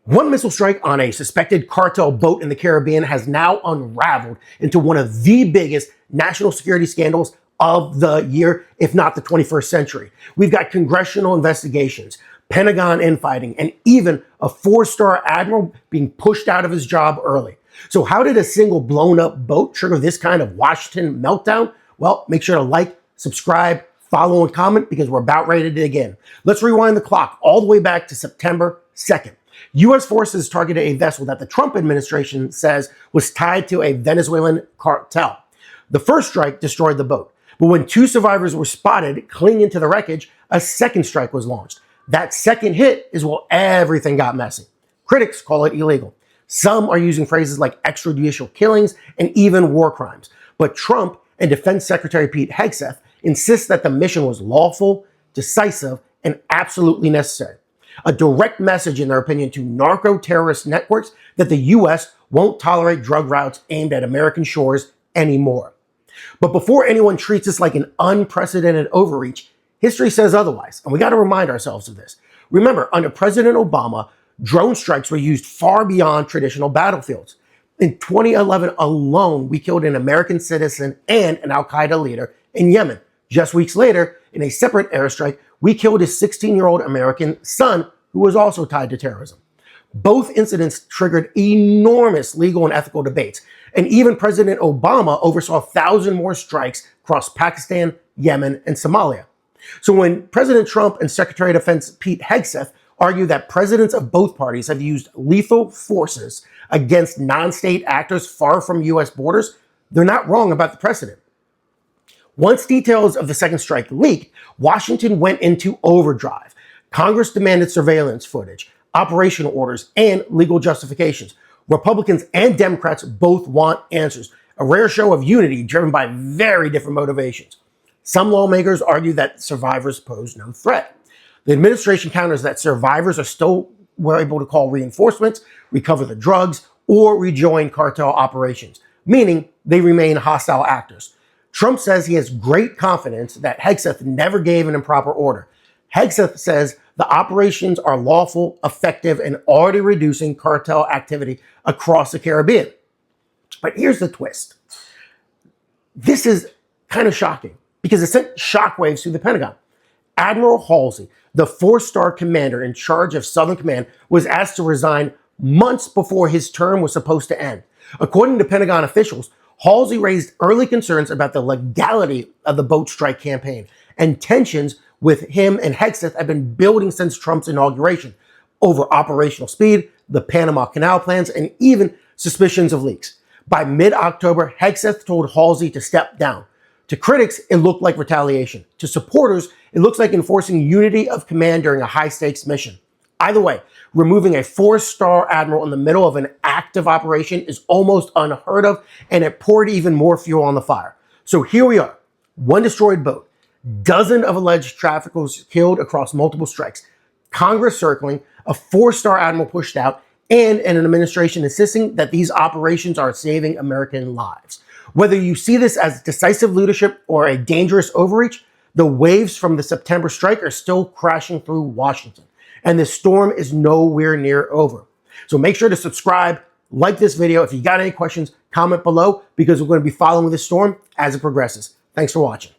One missile strike on a suspected cartel boat in the Caribbean has now unraveled into one of the biggest national security scandals of the year, if not the 21st century. We've got congressional investigations, Pentagon infighting, and even a four-star admiral being pushed out of his job early. So how did a single blown-up boat trigger this kind of Washington meltdown? Well, make sure to like, subscribe, follow, and comment because we're about ready to dig in. Let's rewind the clock all the way back to September 2nd. U.S. forces targeted a vessel that the Trump administration says was tied to a Venezuelan cartel. The first strike destroyed the boat, but when two survivors were spotted clinging to the wreckage, a second strike was launched. That second hit is where everything got messy. Critics call it illegal. Some are using phrases like extrajudicial killings and even war crimes. But Trump and Defense Secretary Pete Hegseth insist that the mission was lawful, decisive, and absolutely necessary. A direct message, in their opinion, to narco-terrorist networks that the U.S. won't tolerate drug routes aimed at American shores anymore. But before anyone treats this like an unprecedented overreach, history says otherwise, and we got to remind ourselves of this. Remember, under President Obama, drone strikes were used far beyond traditional battlefields. In 2011 alone, we killed an American citizen and an al-Qaeda leader in Yemen. Just weeks later, in a separate airstrike, we killed his 16-year-old American son, who was also tied to terrorism. Both incidents triggered enormous legal and ethical debates, and even President Obama oversaw 1,000 more strikes across Pakistan, Yemen, and Somalia. So when President Trump and Secretary of Defense Pete Hegseth argue that presidents of both parties have used lethal forces against non-state actors far from U.S. borders, they're not wrong about the precedent. Once details of the second strike leaked, Washington went into overdrive. Congress demanded surveillance footage, operational orders, and legal justifications. Republicans and Democrats both want answers, a rare show of unity driven by very different motivations. Some lawmakers argue that survivors pose no threat. The administration counters that survivors were able to call reinforcements, recover the drugs, or rejoin cartel operations, meaning they remain hostile actors. Trump says he has great confidence that Hegseth never gave an improper order. Hegseth says the operations are lawful, effective, and already reducing cartel activity across the Caribbean. But here's the twist. This is kind of shocking because it sent shockwaves through the Pentagon. Admiral Holsey, the four-star commander in charge of Southern Command, was asked to resign months before his term was supposed to end. According to Pentagon officials, Holsey raised early concerns about the legality of the boat strike campaign, and tensions with him and Hegseth have been building since Trump's inauguration over operational speed, the Panama Canal plans, and even suspicions of leaks. By mid-October, Hegseth told Holsey to step down. To critics, it looked like retaliation. To supporters, it looks like enforcing unity of command during a high-stakes mission. Either way, removing a four-star admiral in the middle of an active operation is almost unheard of, and it poured even more fuel on the fire. So here we are, one destroyed boat, dozens of alleged traffickers killed across multiple strikes, Congress circling, a four-star admiral pushed out, and an administration insisting that these operations are saving American lives. Whether you see this as decisive leadership or a dangerous overreach, the waves from the September strike are still crashing through Washington. And this storm is nowhere near over. So make sure to subscribe, like this video. If you got any questions, comment below because we're going to be following this storm as it progresses. Thanks for watching.